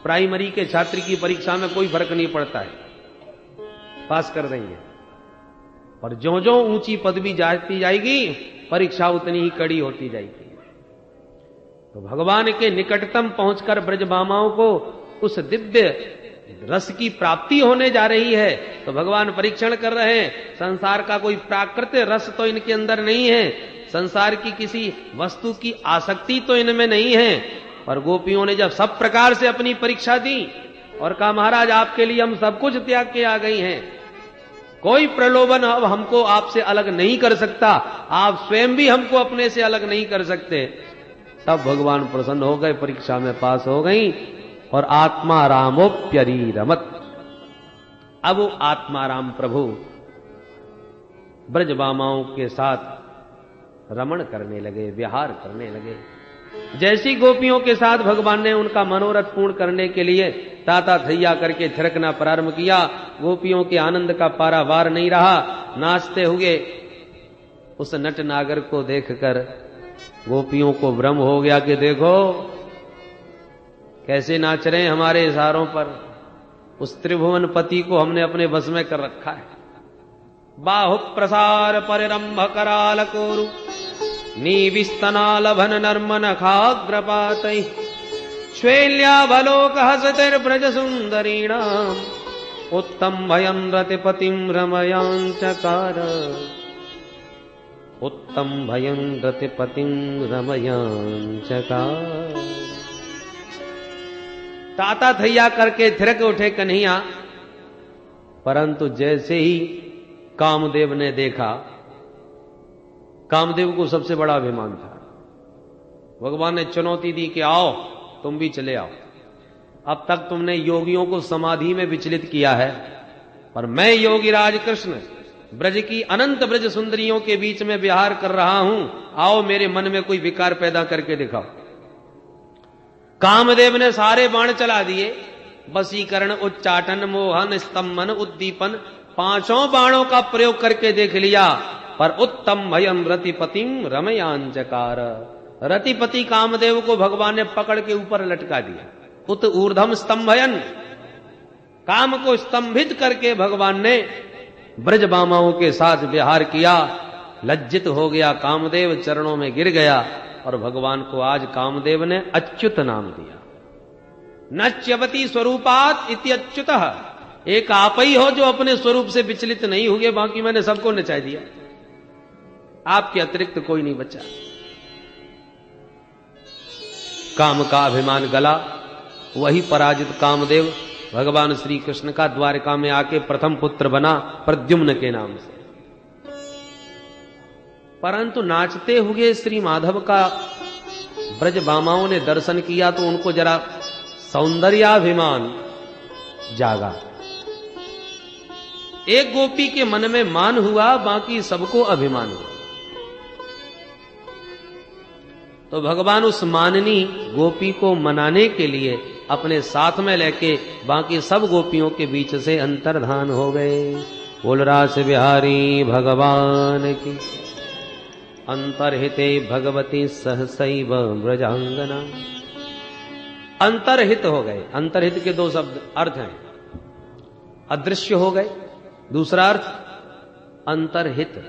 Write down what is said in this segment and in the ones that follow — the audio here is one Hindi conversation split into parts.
प्राइमरी के छात्र की परीक्षा में कोई फर्क नहीं पड़ता है, पास कर देंगे। पर जो जो ऊंची पदवी जाती जाएगी परीक्षा उतनी ही कड़ी होती जाएगी। तो भगवान के निकटतम पहुंचकर ब्रजबामाओं को उस दिव्य रस की प्राप्ति होने जा रही है। तो भगवान परीक्षण कर रहे हैं, संसार का कोई प्राकृतिक रस तो इनके अंदर नहीं है, संसार की किसी वस्तु की आसक्ति तो इनमें नहीं है। पर गोपियों ने जब सब प्रकार से अपनी परीक्षा दी और कहा महाराज आपके लिए हम सब कुछ त्याग के आ गई हैं, कोई प्रलोभन अब हमको आपसे अलग नहीं कर सकता, आप स्वयं भी हमको अपने से अलग नहीं कर सकते। तब भगवान प्रसन्न हो गए, परीक्षा में पास हो गई और आत्मारामोप्यरीरमत। अब वो आत्माराम प्रभु ब्रजबामाओं के साथ रमण करने लगे, विहार करने लगे। जैसी गोपियों के साथ भगवान ने उनका मनोरथ पूर्ण करने के लिए ताता थैया करके थिरकना प्रारंभ किया, गोपियों के आनंद का पारावार नहीं रहा। नाचते हुए उस नट नागर को देखकर गोपियों को भ्रम हो गया कि देखो कैसे नाच रहे हैं हमारे इशारों पर। उस त्रिभुवन पति को हमने अपने बस में कर रखा है। बाहु प्रसार परिरंभ कराल कोरु नीविस्तनालभन नर्मन खाग्रपात श्वेल्यावलोक हसतिर्ब्रज सुंदरीणाम उत्तम भयं रतिपतिं रमयांचकार उत्तम भयं रतिपतिं रमयांचकार। ताता थैया करके थिरक उठे कन्हैया, परंतु जैसे ही कामदेव ने देखा, कामदेव को सबसे बड़ा अभिमान था। भगवान ने चुनौती दी कि आओ तुम भी चले आओ, अब तक तुमने योगियों को समाधि में विचलित किया है, पर मैं योगीराज कृष्ण ब्रज की अनंत ब्रज सुंदरियों के बीच में विहार कर रहा हूं, आओ मेरे मन में कोई विकार पैदा करके दिखाओ। कामदेव ने सारे बाण चला दिए, वशीकरण, उच्चाटन, मोहन, स्तंभन, उद्दीपन, पांचों बाणों का प्रयोग करके देख लिया, पर उत्तम भयं रतिपतिं रमयांचकार। रतिपति कामदेव को भगवान ने पकड़ के ऊपर लटका दिया। उत ऊर्ध्वम स्तंभयन, काम को स्तंभित करके भगवान ने ब्रजबामाओं के साथ विहार किया। लज्जित हो गया कामदेव, चरणों में गिर गया और भगवान को आज कामदेव ने अच्युत नाम दिया। नच्यवती स्वरूपात इति अच्युतः, एक आप ही हो जो अपने स्वरूप से विचलित नहीं हुए, बाकी मैंने सबको नचा दिया, आपके अतिरिक्त कोई नहीं बचा। काम का अभिमान गला, वही पराजित कामदेव भगवान श्री कृष्ण का द्वारका में आके प्रथम पुत्र बना प्रद्युम्न के नाम से। परंतु नाचते हुए श्री माधव का ब्रजबामाओं ने दर्शन किया तो उनको जरा सौंदर्याभिमान जागा। एक गोपी के मन में मान हुआ, बाकी सबको अभिमान हुआ। तो भगवान उस माननी गोपी को मनाने के लिए अपने साथ में लेके बाकी सब गोपियों के बीच से अंतर्धान हो गए। बोल रास बिहारी भगवान की। अंतर्हिते भगवती सहसैव ब्रजांगना। अंतर्हित हो गए। अंतर्हित के दो शब्द अर्थ हैं, अदृश्य हो गए, दूसरा अर्थ अंतर्हित।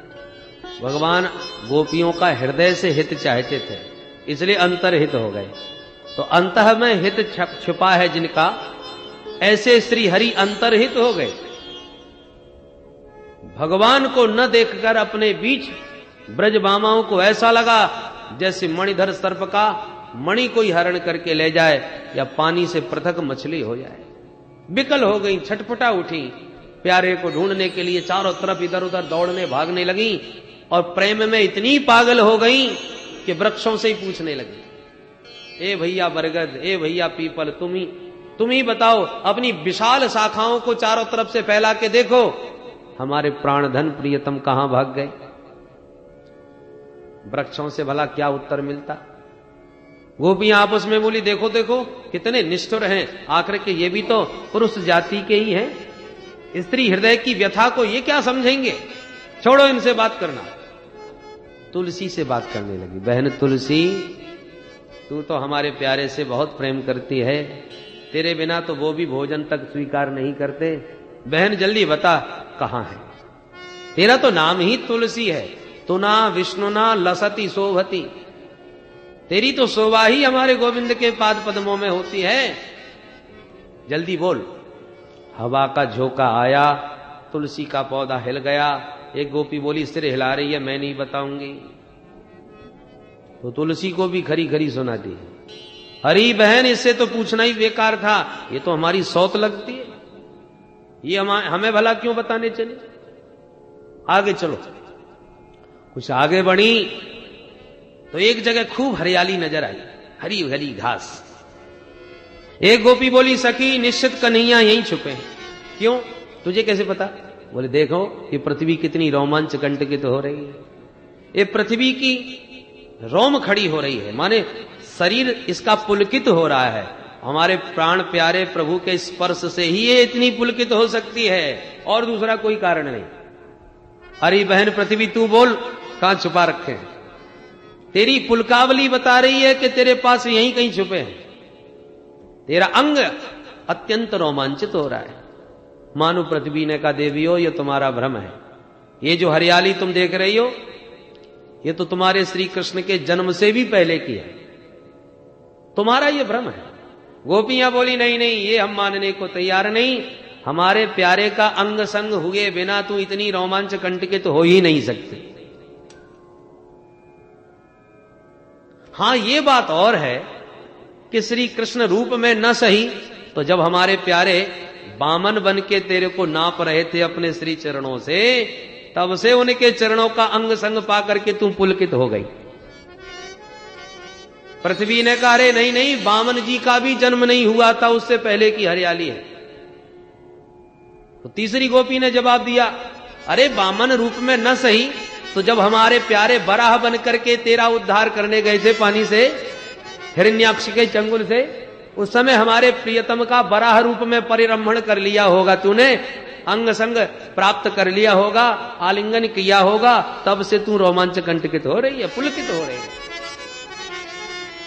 भगवान गोपियों का हृदय से हित चाहते थे, इसलिए अंतर्हित हो गए। तो अंतः में हित छिपा है जिनका, ऐसे श्री हरि अंतर्हित हो गए। भगवान को न देखकर अपने बीच ब्रजबामाओं को ऐसा लगा जैसे मणिधर सर्प का मणि कोई हरण करके ले जाए या पानी से पृथक मछली हो जाए। विकल हो गई, छटपटा उठी, प्यारे को ढूंढने के लिए चारों तरफ इधर उधर दौड़ने भागने लगी और प्रेम में इतनी पागल हो गई कि वृक्षों से ही पूछने लगी, ए भैया बरगद, ए भैया पीपल, तुम ही बताओ, अपनी विशाल शाखाओं को चारों तरफ से फैला के देखो, हमारे प्राणधन प्रियतम कहां भाग गए। वृक्षों से भला क्या उत्तर मिलता। गोपियां आपस में बोली, देखो देखो कितने निष्ठुर हैं, आखिर के ये भी तो पुरुष जाति के ही हैं, स्त्री हृदय की व्यथा को ये क्या समझेंगे, छोड़ो इनसे बात करना। तुलसी से बात करने लगी, बहन तुलसी, तू तो हमारे प्यारे से बहुत प्रेम करती है, तेरे बिना तो वो भी भोजन तक स्वीकार नहीं करते। बहन जल्दी बता कहां है? तेरा तो नाम ही तुलसी है। तुना विष्णुना लसती शोभती, तेरी तो शोभा ही हमारे गोविंद के पाद पद्मों में होती है। जल्दी बोल। हवा का झोंका आया, तुलसी का पौधा हिल गया। एक गोपी बोली सिर हिला रही है, मैं नहीं बताऊंगी। तो तुलसी को भी खरी खरी सुना दी। हरी बहन इससे तो पूछना ही बेकार था, ये तो हमारी सौत लगती है, ये हमें भला क्यों बताने चले। आगे चलो। कुछ आगे बढ़ी तो एक जगह खूब हरियाली नजर आई, हरी हरी घास। एक गोपी बोली सखी निश्चित कन्हैया यहीं छुपे हैं। क्यों, तुझे कैसे पता? बोले देखो ये पृथ्वी कितनी रोमांच कंटकित हो रही है, ये पृथ्वी की रोम खड़ी हो रही है, माने शरीर इसका पुलकित हो रहा है। हमारे प्राण प्यारे प्रभु के स्पर्श से ही ये इतनी पुलकित हो सकती है, और दूसरा कोई कारण नहीं। अरे बहन पृथ्वी तू बोल, कहां छुपा रखे हैं? तेरी पुलकावली बता रही है कि तेरे पास यहीं कहीं छुपे हैं। तेरा अंग अत्यंत रोमांचित हो रहा है। मानो पृथ्वी ने कहा देवियों ये तुम्हारा भ्रम है, ये जो हरियाली तुम देख रही हो ये तो तुम्हारे श्री कृष्ण के जन्म से भी पहले की है, तुम्हारा ये भ्रम है। गोपियां बोली नहीं नहीं ये हम मानने को तैयार नहीं, हमारे प्यारे का अंग संग हुए बिना तू इतनी रोमांच कंटकित हो ही नहीं सकती। हां ये बात और है कि श्री कृष्ण रूप में न सही तो जब हमारे प्यारे बामन बन के तेरे को नाप रहे थे अपने श्री चरणों से, तब से उनके चरणों का अंग संग पा करके तू पुलकित हो गई। पृथ्वी ने कहा अरे नहीं नहीं बामन जी का भी जन्म नहीं हुआ था, उससे पहले की हरियाली है। तो तीसरी गोपी ने जवाब दिया अरे बामन रूप में न सही तो जब हमारे प्यारे बराह बन करके तेरा उद्धार करने गए थे पानी से, हिरण्याक्ष के चंगुल से, उस समय हमारे प्रियतम का बराह रूप में परिरंभण कर लिया होगा तूने, अंग संग प्राप्त कर लिया होगा, आलिंगन किया होगा, तब से तू रोमांच कंटकित हो रही है, पुलकित हो रही है।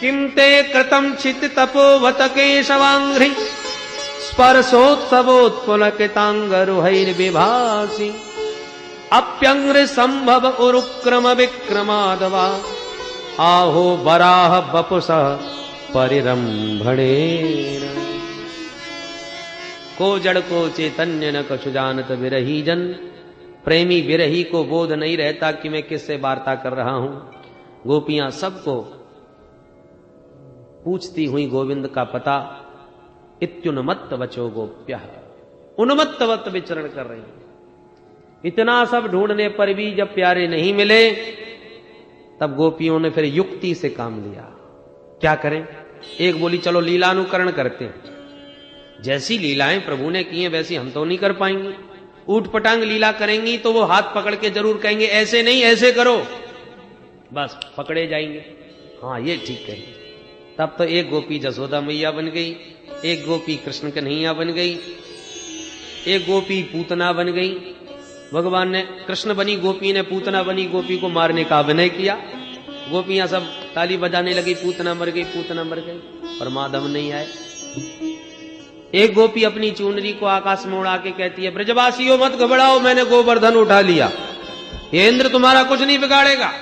किम ते कृतम चित तपोवत केशवांघ्रि स्पर्शोत्सवोत्पुलकितांगरुहैर्विभासि अप्यंग्र संभव उरुक्रम विक्रमादवा आहो बराह बपुस परिरंभणेन। को जड़ को चैतन्य न कछु जानत विरही जन। प्रेमी विरही को बोध नहीं रहता कि मैं किससे वार्ता कर रहा हूं। गोपियां सबको पूछती हुई गोविंद का पता। इत्युन्मत्त वचो गोप्यः, उन्मत्तवत विचरण कर रही। इतना सब ढूंढने पर भी जब प्यारे नहीं मिले, तब गोपियों ने फिर युक्ति से काम लिया। क्या करें? एक बोली चलो लीलानुकरण करते हैं, जैसी लीलाएं प्रभु ने की हैं वैसी हम तो नहीं कर पाएंगे। ऊट पटांग लीला करेंगी तो वो हाथ पकड़ के जरूर कहेंगे ऐसे नहीं ऐसे करो, बस पकड़े जाएंगे। हाँ ये ठीक है। तब तो एक गोपी जसोदा मैया बन गई, एक गोपी कृष्ण कन्हैया बन गई, एक गोपी पूतना बन गई। भगवान ने कृष्ण बनी, गोपी ने पूतना बनी, गोपी को मारने का अभिनय किया। गोपियां सब ताली बजाने लगी, पूतना मर गई, पूतना मर गई, और माधव नहीं आए। एक गोपी अपनी चुनरी को आकाश में उड़ा के कहती है ब्रजवासियों मत घबराओ, मैंने गोवर्धन उठा लिया, ये इंद्र तुम्हारा कुछ नहीं बिगाड़ेगा।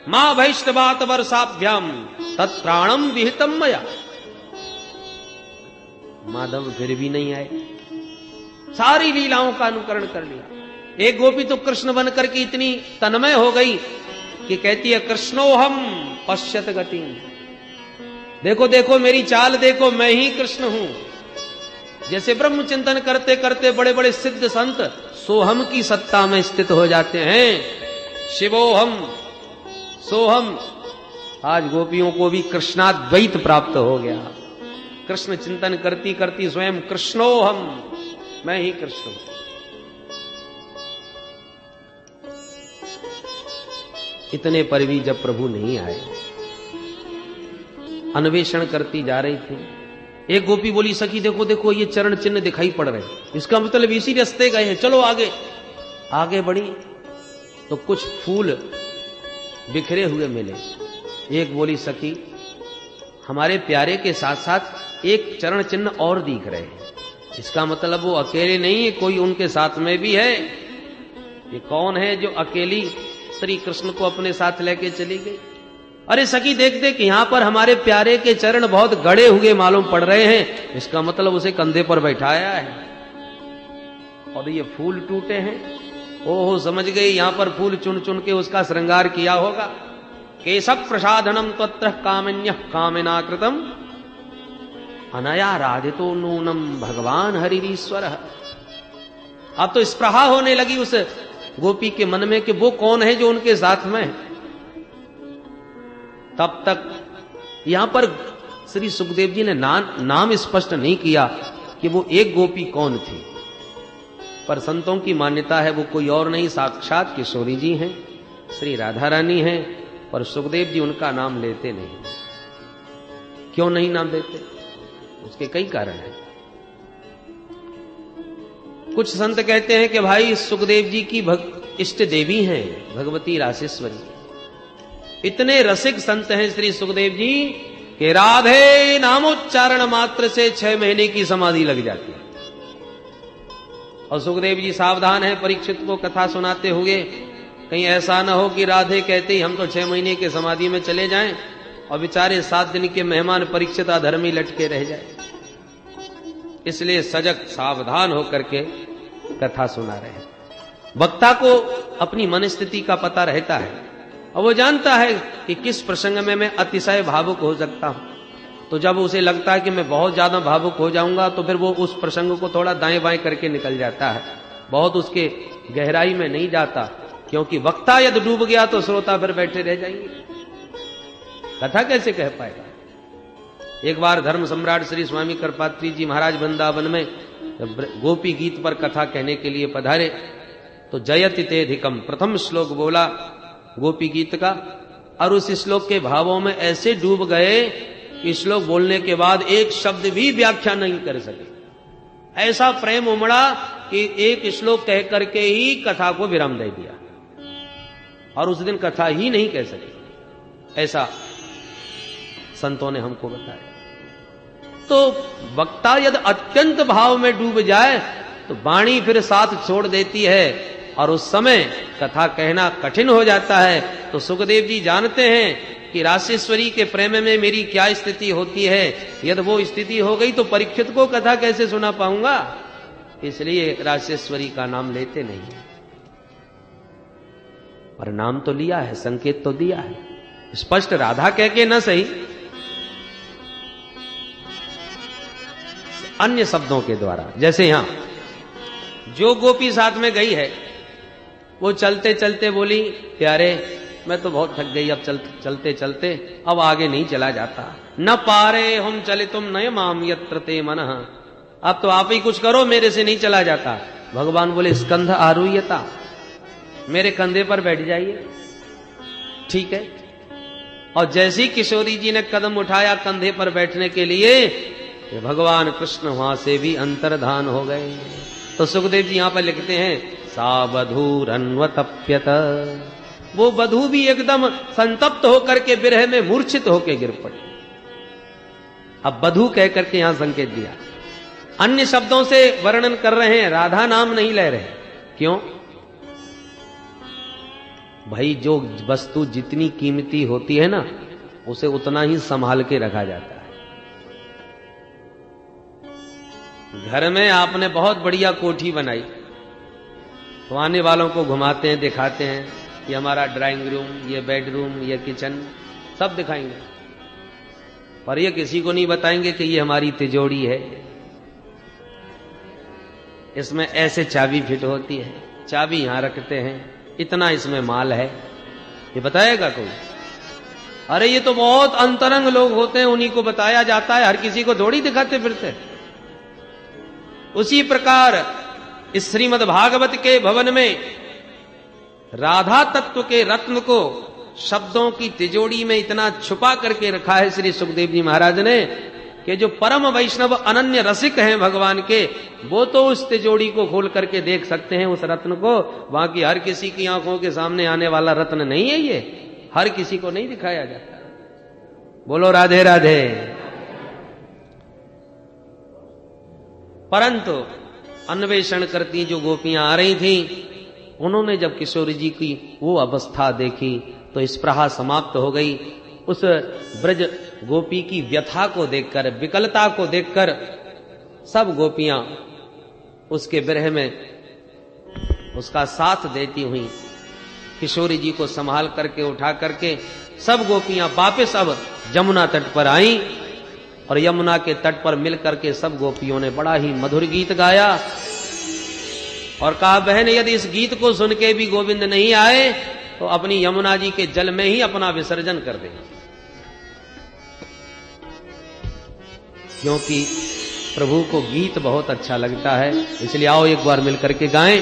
मां भैष्टवात वर्षाभ्याम तत्प्राणम विहितम मया। माधव फिर भी नहीं आए, सारी लीलाओं का अनुकरण कर लिया। एक गोपी तो कृष्ण बनकर के इतनी तन्मय हो गई कि कहती है कृष्णोहम पश्यत गति। देखो देखो मेरी चाल देखो, मैं ही कृष्ण हूं। जैसे ब्रह्म चिंतन करते करते बड़े बड़े सिद्ध संत सोहम की सत्ता में स्थित हो जाते हैं। शिवोहम सोहम। आज गोपियों को भी कृष्णाद्वैत प्राप्त हो गया। कृष्ण चिंतन करती करती स्वयं कृष्णोहम, मैं ही कृष्ण हूं। इतने पर भी जब प्रभु नहीं आए, अन्वेषण करती जा रही थी। एक गोपी बोली सखी देखो देखो ये चरण चिन्ह दिखाई पड़ रहे, इसका मतलब इसी रास्ते गए हैं, चलो आगे। आगे बढ़ी तो कुछ फूल बिखरे हुए मिले। एक बोली सखी हमारे प्यारे के साथ साथ एक चरण चिन्ह और दिख रहे हैं। इसका मतलब वो अकेले नहीं है, कोई उनके साथ में भी है। ये कौन है जो अकेली श्री कृष्ण को अपने साथ लेके चली गई? अरे सखी देख देख, यहां पर हमारे प्यारे के चरण बहुत गड़े हुए मालूम पड़ रहे हैं। इसका मतलब उसे कंधे पर बैठाया है। और ये फूल टूटे हैं। ओहो, समझ गई, यहां पर फूल चुन चुन के उसका श्रृंगार किया होगा। केशव प्रसादनम तत्र कामन्य कामिना कृतम अनया राधितो नूनम भगवान हरिश्वर। अब तो स्पृहा होने लगी उस गोपी के मन में कि वो कौन है जो उनके साथ में है। तब तक यहां पर श्री सुखदेव जी ने नाम स्पष्ट नहीं किया कि वो एक गोपी कौन थी, पर संतों की मान्यता है वो कोई और नहीं, साक्षात किशोरी जी हैं, श्री राधा रानी हैं। पर सुखदेव जी उनका नाम लेते नहीं। क्यों नहीं नाम लेते? उसके कई कारण हैं। कुछ संत कहते हैं कि भाई सुखदेव जी की इष्ट देवी हैं भगवती रासेश्वरी। इतने रसिक संत हैं श्री सुखदेव जी कि राधे नामोच्चारण मात्र से 6 महीने की समाधि लग जाती है। और सुखदेव जी सावधान हैं परीक्षित को कथा सुनाते हुए, कहीं ऐसा न हो कि राधे कहते ही हम तो 6 महीने के समाधि में चले जाएं और बेचारे 7 दिन के मेहमान परीक्षित अधर्मी लटके रह जाए। इसलिए सजग सावधान होकर के कथा सुना रहे हैं। वक्ता को अपनी मन स्थिति का पता रहता है और वो जानता है कि किस प्रसंग में मैं अतिशय भावुक हो सकता हूं। तो जब उसे लगता है कि मैं बहुत ज्यादा भावुक हो जाऊंगा तो फिर वो उस प्रसंग को थोड़ा दाएं बाएं करके निकल जाता है, बहुत उसके गहराई में नहीं जाता। क्योंकि वक्ता यदि डूब गया तो श्रोता फिर बैठे रह जाएंगे, कथा कैसे कह पाएगा। एक बार धर्म सम्राट श्री स्वामी करपात्री जी महाराज वृंदावन में गोपी गीत पर कथा कहने के लिए पधारे तो जयति तेधिकम प्रथम श्लोक बोला गोपी गीत का, और उस श्लोक के भावों में ऐसे डूब गए कि श्लोक बोलने के बाद एक शब्द भी व्याख्या नहीं कर सके। ऐसा प्रेम उमड़ा कि एक श्लोक कह करके ही कथा को विराम दे दिया और उस दिन कथा ही नहीं कह सके। ऐसा संतों ने हमको बताया। तो वक्ता यदि अत्यंत भाव में डूब जाए तो वाणी फिर साथ छोड़ देती है और उस समय कथा कहना कठिन हो जाता है। तो सुखदेव जी जानते हैं कि रासेश्वरी के प्रेम में मेरी क्या स्थिति होती है। यदि वो स्थिति हो गई तो परीक्षित को कथा कैसे सुना पाऊंगा, इसलिए रासेश्वरी का नाम लेते नहीं। पर नाम तो लिया है, संकेत तो दिया है, स्पष्ट राधा कह के न सही, अन्य शब्दों के द्वारा। जैसे यहां जो गोपी साथ में गई है वो चलते चलते बोली, प्यारे मैं तो बहुत थक गई, अब चलते चलते अब आगे नहीं चला जाता। न पारे हम चले तुम नय माम यत्र ते मनः, अब तो आप ही कुछ करो, मेरे से नहीं चला जाता। भगवान बोले स्कंध आरूह्यता, मेरे कंधे पर बैठ जाइए। ठीक है। और जैसी किशोरी जी ने कदम उठाया कंधे पर बैठने के लिए, भगवान कृष्ण वहां से भी अंतर्धान हो गए। तो सुखदेव जी यहां पर लिखते हैं सा बधूरन्वतप्यत, वो बधू भी एकदम संतप्त होकर के विरह में मूर्छित होकर गिर पड़ी। अब बधू कह करके यहां संकेत दिया। अन्य शब्दों से वर्णन कर रहे हैं, राधा नाम नहीं ले रहे। क्यों भाई? जो वस्तु जितनी कीमती होती है ना, उसे उतना ही संभाल के रखा जाता है। घर में आपने बहुत बढ़िया कोठी बनाई तो आने वालों को घुमाते हैं, दिखाते हैं, ये हमारा ड्राइंग रूम, ये बेडरूम, ये किचन, सब दिखाएंगे, पर ये किसी को नहीं बताएंगे कि ये हमारी तिजोरी है, इसमें ऐसे चाबी फिट होती है, चाबी यहां रखते हैं, इतना इसमें माल है। ये बताएगा कोई? अरे ये तो बहुत अंतरंग लोग होते हैं, उन्हीं को बताया जाता है, हर किसी को थोड़ी दिखाते फिरते। उसी प्रकार इस श्रीमद् भागवत के भवन में राधा तत्व के रत्न को शब्दों की तिजोरी में इतना छुपा करके रखा है श्री सुखदेव जी महाराज ने कि जो परम वैष्णव अनन्य रसिक हैं भगवान के, वो तो उस तिजोरी को खोल करके देख सकते हैं, उस रत्न को। बाकी हर किसी की आंखों के सामने आने वाला रत्न नहीं है, ये हर किसी को नहीं दिखाया जाता। बोलो राधे राधे। परंतु अन्वेषण करती जो गोपियां आ रही थीं, उन्होंने जब किशोरी जी की वो अवस्था देखी तो स्पृहा समाप्त हो गई। उस ब्रज गोपी की व्यथा को देखकर, विकलता को देखकर सब गोपियां उसके विरह में उसका साथ देती हुई किशोरी जी को संभाल करके, उठा करके सब गोपियां वापस अब यमुना तट पर आईं और यमुना के तट पर मिल करके सब गोपियों ने बड़ा ही मधुर गीत गाया और कहा, बहन यदि इस गीत को सुन के भी गोविंद नहीं आए तो अपनी यमुना जी के जल में ही अपना विसर्जन कर दें, क्योंकि प्रभु को गीत बहुत अच्छा लगता है। इसलिए आओ एक बार मिलकर के गाएं।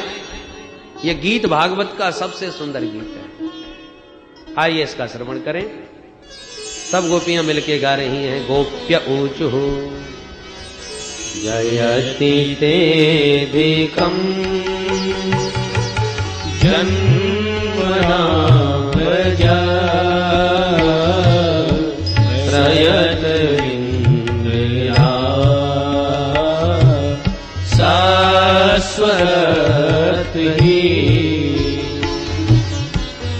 यह गीत भागवत का सबसे सुंदर गीत है। आइए इसका श्रवण करें। सब गोपियां मिलके गा रही हैं। गोप्य ऊचु जयति ते दिकम जन्मना प्रजा त्रयत इंद्रिया शाश्वत ही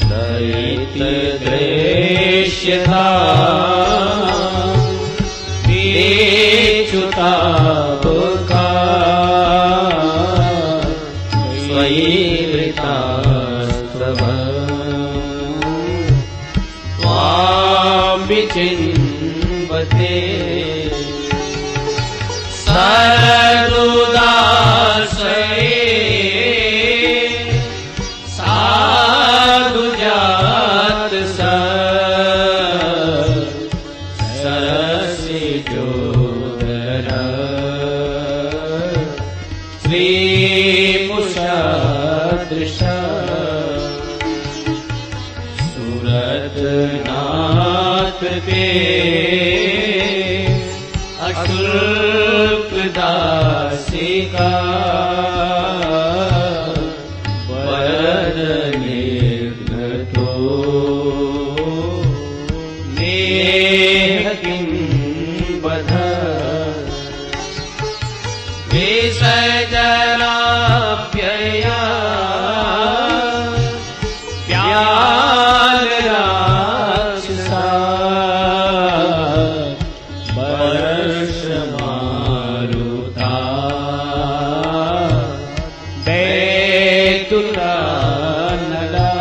दैत दृश्यता देचुता बुका स्वयंवृता त्वां विचिन्वते सर्वदासये साधुजात सरसिजोदर श्रीमुषदृश सुरतनाथ ते अशुल्क दासिका वरनिर्घतो नेह किं बध विसर्जनाप्यया व्याघ्राक्षसा वर्षमारुता दैतुरानला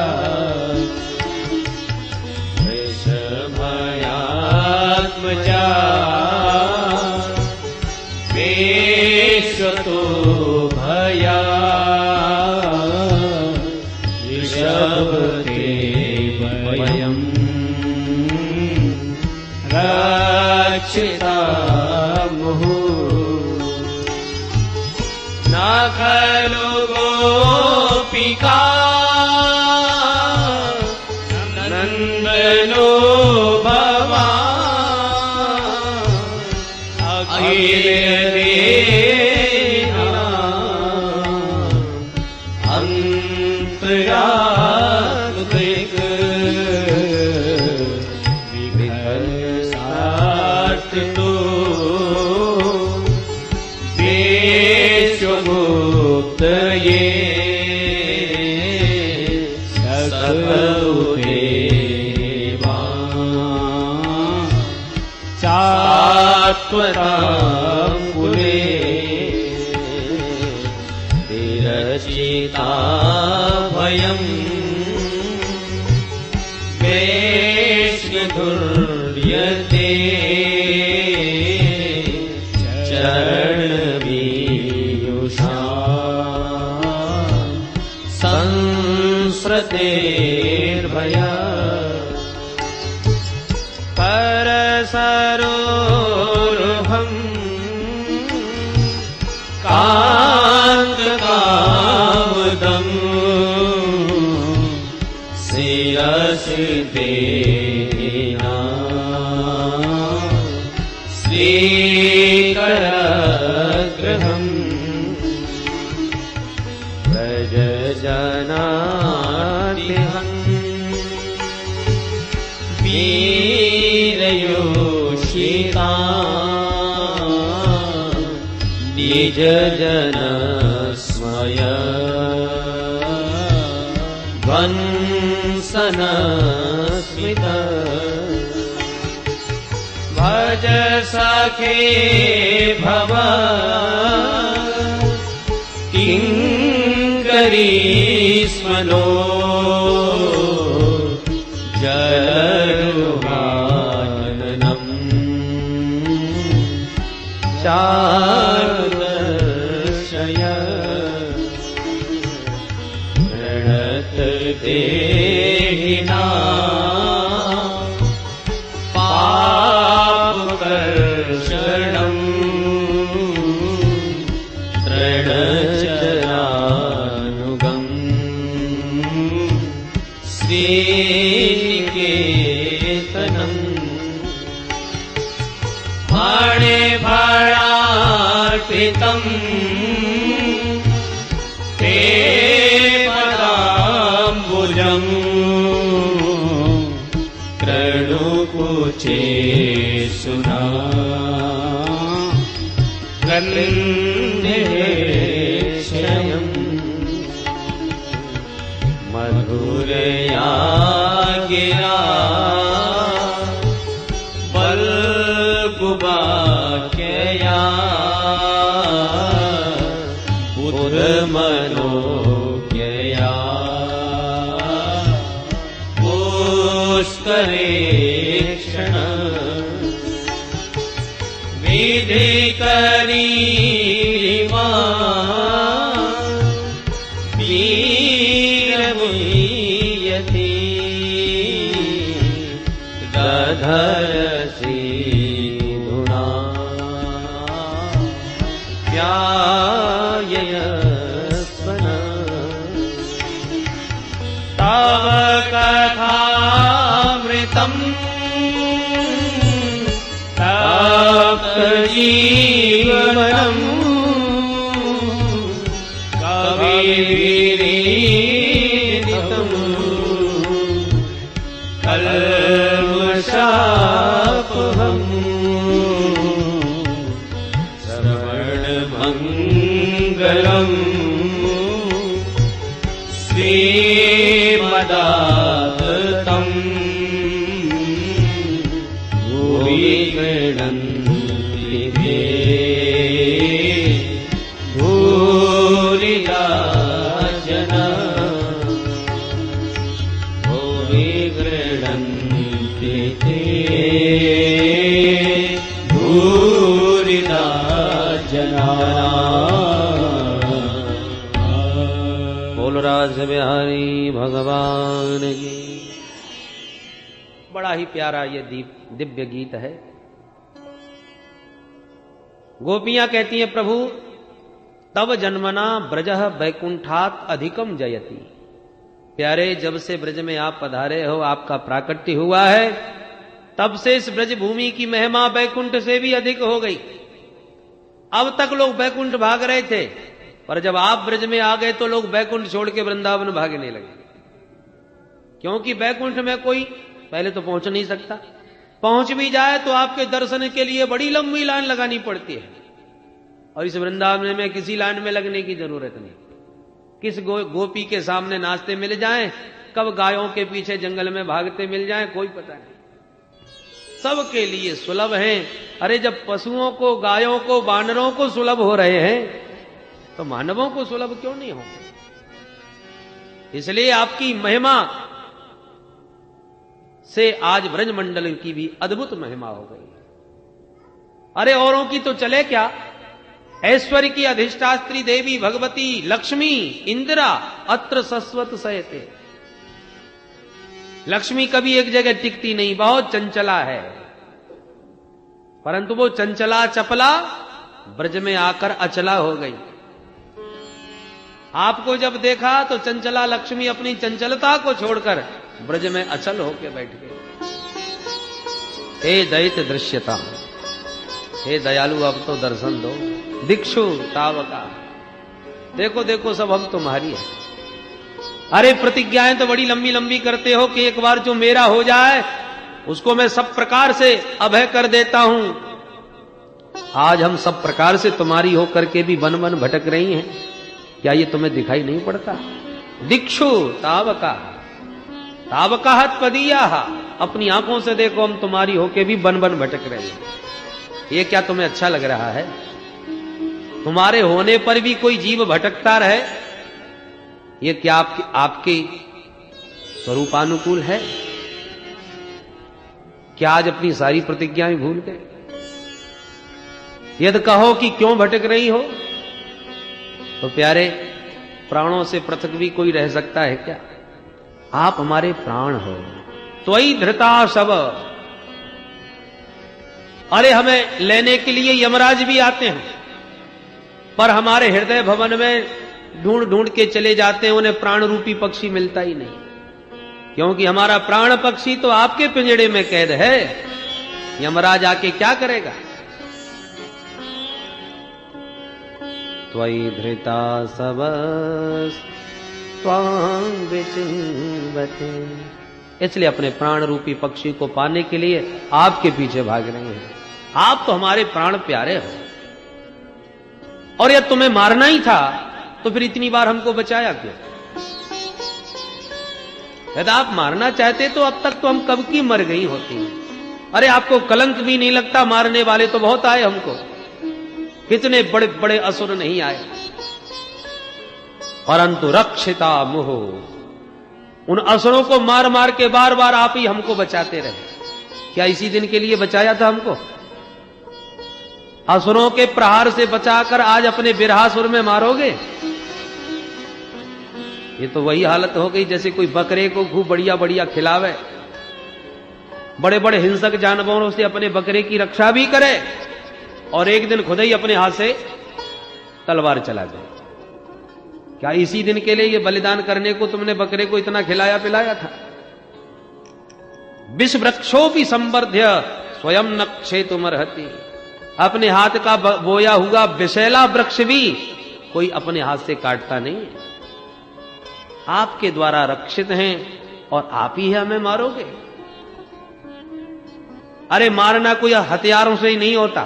वृषभयात्मजा विश्वतो भया ऋषभते वयं रक्षिता मुहु न खलु गोपिका नन्दनो भवान् अखिल अंतरात्मिक विघर्षार्थ तो विश्वगुप्त ये सकलदेवा चात्वतांकुले विरचिता भयं वैष्णधुर्यते चरणवीयुषा संस्रतेर्भया करसरोरुहं कान्तकामदम् शिरसि देना श्रीकरगृहम् व्रजजनातिहं वीरयोषिता द्विज जन स्मय वंसन स्मित भज सखे भव किंकरी स्मनो जलरुहाननम् चारुदर्शय प्रणत देहिना पापकर्षणम् तृणचरानुगम् श्रीनिकेतनम् भाणे भाणार्पितम् ते पदाम्बुजम् कृणुकुचे सुना कलिन्देशयम् मधुरया गिरा बल्गुबाक्यया बुधमनोज्ञया पुष्करेक्षण विधिकरी वीरमुयति दधरसि धुना ध्यायस्वन तव कथामृतम् तप्तजीवनम् कविभिरीडितम् कल्मषापहम् श्रवणमङ्गलम् श्रीमदाततम् भुवि गृह्णन्ति ते भूरिदा जना भुवि गृह्णन्ति ते भूरिदा जना। बोल राज बिहारी भगवान की। बड़ा ही प्यारा ये दिव्य गीत है। गोपियां कहती हैं, प्रभु तब जन्मना ब्रजः वैकुंठात् अधिकम जयति। प्यारे, जब से ब्रज में आप पधारे हो, आपका प्राकट्य हुआ है, तब से इस ब्रज भूमि की महिमा वैकुंठ से भी अधिक हो गई। अब तक लोग वैकुंठ भाग रहे थे, पर जब आप ब्रज में आ गए तो लोग वैकुंठ छोड़ के वृंदावन भागने लगे, क्योंकि वैकुंठ में कोई पहले तो पहुंच नहीं सकता, पहुंच भी जाए तो आपके दर्शन के लिए बड़ी लंबी लाइन लगानी पड़ती है। और इस वृंदावन में किसी लाइन में लगने की जरूरत नहीं। किस गोपी के सामने नाचते मिल जाएं, कब गायों के पीछे जंगल में भागते मिल जाएं, कोई पता नहीं। सबके लिए सुलभ हैं। अरे जब पशुओं को, गायों को, वानरों को सुलभ हो रहे हैं तो मानवों को सुलभ क्यों नहीं होंगे। इसलिए आपकी महिमा से आज ब्रजमंडल की भी अद्भुत महिमा हो गई। अरे औरों की तो चले क्या, ऐश्वर्य की अधिष्ठात्री देवी भगवती लक्ष्मी इंदिरा अत्र सस्वत सहते। लक्ष्मी कभी एक जगह टिकती नहीं, बहुत चंचला है, परंतु वो चंचला चपला ब्रज में आकर अचला हो गई। आपको जब देखा तो चंचला लक्ष्मी अपनी चंचलता को छोड़कर ब्रज में अचल होकर बैठ गई। हे दैत्य दृश्यता, हे दयालु अब तो दर्शन दो। दिक्षु तावका, देखो देखो सब हम तुम्हारी है। अरे प्रतिज्ञाएं तो बड़ी लंबी लंबी करते हो कि एक बार जो मेरा हो जाए उसको मैं सब प्रकार से अभय कर देता हूं, आज हम सब प्रकार से तुम्हारी होकर के भी वन वन भटक रही हैं, क्या ये तुम्हें दिखाई नहीं पड़ता? दिक्षु तावका तावका त्वदीया, अपनी आंखों से देखो हम तुम्हारी होके भी वन वन भटक रहे हैं। ये क्या तुम्हें अच्छा लग रहा है? तुम्हारे होने पर भी कोई जीव भटकता रहे, ये क्या आपके स्वरूपानुकूल है? क्या आज अपनी सारी प्रतिज्ञाएं भूल गए? यदि कहो कि क्यों भटक रही हो, तो प्यारे प्राणों से पृथक भी कोई रह सकता है क्या? आप हमारे प्राण हो, त्वयि धृता शव। अरे हमें लेने के लिए यमराज भी आते हैं, पर हमारे हृदय भवन में ढूंढ ढूंढ के चले जाते हैं, उन्हें प्राण रूपी पक्षी मिलता ही नहीं, क्योंकि हमारा प्राण पक्षी तो आपके पिंजड़े में कैद है। यमराज आके क्या करेगा? त्वयि धृता सबस त्वां विचिन्वते, इसलिए अपने प्राण रूपी पक्षी को पाने के लिए आपके पीछे भाग रहे हैं। आप तो हमारे प्राण प्यारे हो, और यदि तुम्हें मारना ही था तो फिर इतनी बार हमको बचाया क्यों? यदि आप मारना चाहते तो अब तक तो हम कब की मर गई होती। अरे आपको कलंक भी नहीं लगता? मारने वाले तो बहुत आए हमको, कितने बड़े बड़े असुर नहीं आए, परंतु रक्षिता मुह, उन असुरों को मार मार के बार बार आप ही हमको बचाते रहे। क्या इसी दिन के लिए बचाया था हमको? असुरों के प्रहार से बचाकर आज अपने बिरहासुर में मारोगे? ये तो वही हालत हो गई जैसे कोई बकरे को खूब बढ़िया बढ़िया खिलावे, बड़े बड़े हिंसक जानवरों से अपने बकरे की रक्षा भी करे, और एक दिन खुद ही अपने हाथ से तलवार चला जाए। क्या इसी दिन के लिए ये बलिदान करने को तुमने बकरे को इतना खिलाया पिलाया था? विष वृक्षों भी संवर्ध्य स्वयं न क्षेतुमर्हति, अपने हाथ का बोया हुआ विषैला वृक्ष भी कोई अपने हाथ से काटता नहीं है। आपके द्वारा रक्षित हैं और आप ही हमें मारोगे? अरे मारना कोई हथियारों से ही नहीं होता।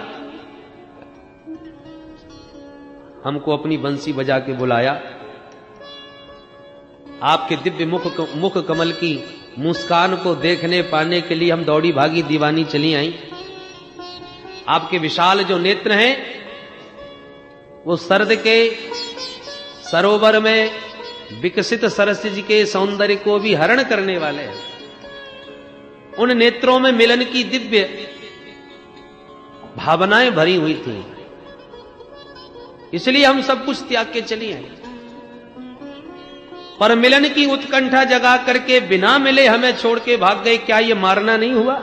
हमको अपनी बंसी बजा के बुलाया, आपके दिव्य मुख कमल की मुस्कान को देखने पाने के लिए हम दौड़ी भागी दीवानी चली आई। आपके विशाल जो नेत्र हैं वो सर्द के सरोवर में विकसित सरस्वती के सौंदर्य को भी हरण करने वाले हैं। उन नेत्रों में मिलन की दिव्य भावनाएं भरी हुई थी, इसलिए हम सब कुछ त्याग के चली आए। पर मिलन की उत्कंठा जगा करके बिना मिले हमें छोड़ के भाग गए। क्या ये मारना नहीं हुआ?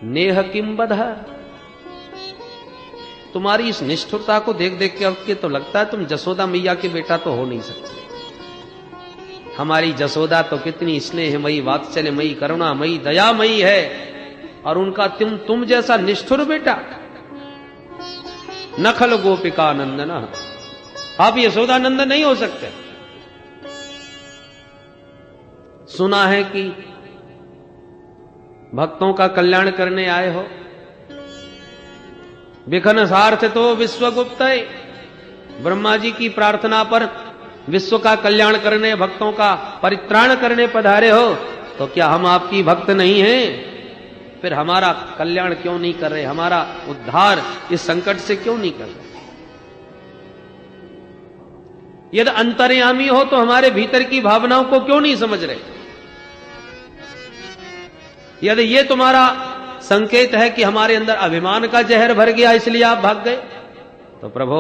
नेह किम बधा, तुम्हारी इस निष्ठुरता को देख देख के अब के तो लगता है तुम जसोदा मैया के बेटा तो हो नहीं सकते। हमारी जसोदा तो कितनी स्नेहमयी, वात्सल्यमयी, करुणामयी, दयामयी है, और उनका तुम जैसा निष्ठुर बेटा। नखल गोपिका नंदन, आप यशोदा नंदन नहीं हो सकते। सुना है कि भक्तों का कल्याण करने आए हो। विघ्न सार्थ तो विश्वगुप्त, ब्रह्मा जी की प्रार्थना पर विश्व का कल्याण करने, भक्तों का परित्राण करने पधारे हो, तो क्या हम आपकी भक्त नहीं हैं? फिर हमारा कल्याण क्यों नहीं कर रहे? हमारा उद्धार इस संकट से क्यों नहीं कर रहे? यदि अंतर्यामी हो तो हमारे भीतर की भावनाओं को क्यों नहीं समझ रहे? यदि ये तुम्हारा संकेत है कि हमारे अंदर अभिमान का जहर भर गया इसलिए आप भाग गए, तो प्रभु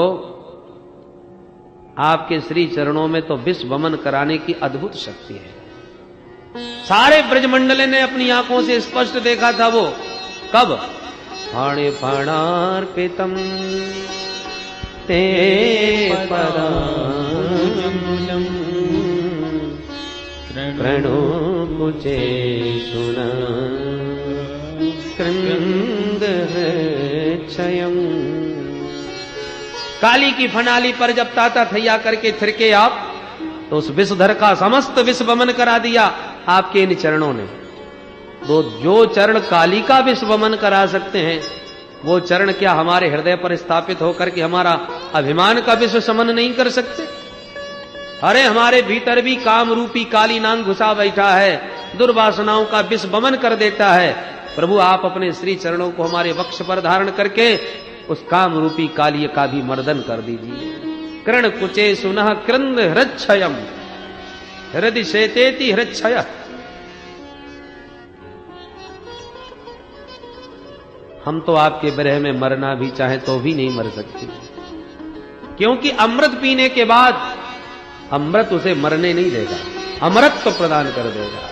आपके श्री चरणों में तो विश्व वमन कराने की अद्भुत शक्ति है। सारे ब्रजमंडल ने अपनी आंखों से स्पष्ट देखा था। वो कब? फाणे फाणार्पितम ते पदाम्बुजम् प्रणोमुचे सुना कृंदक्षयम्। काली की फनाली पर जब ताता थैया करके थिरके आप, तो उस विषधर का समस्त विष वमन करा दिया आपके इन चरणों ने। तो जो चरण काली का विष वमन करा सकते हैं, वो चरण क्या हमारे हृदय पर स्थापित होकर के हमारा अभिमान का विश्व समन नहीं कर सकते? अरे हमारे भीतर भी काम रूपी काली नांग घुसा बैठा है, दुर्वासनाओं का विष बमन कर देता है। प्रभु आप अपने श्री चरणों को हमारे वक्ष पर धारण करके उस काम रूपी कालिय का भी मर्दन कर दीजिए। कर्ण कुचे सुनः क्रंद हृच्छयम हृदय शेतेति हृच्छय। हम तो आपके विरह में मरना भी चाहे तो भी नहीं मर सकते, क्योंकि अमृत पीने के बाद अमृत उसे मरने नहीं देगा, अमृत तो प्रदान कर देगा।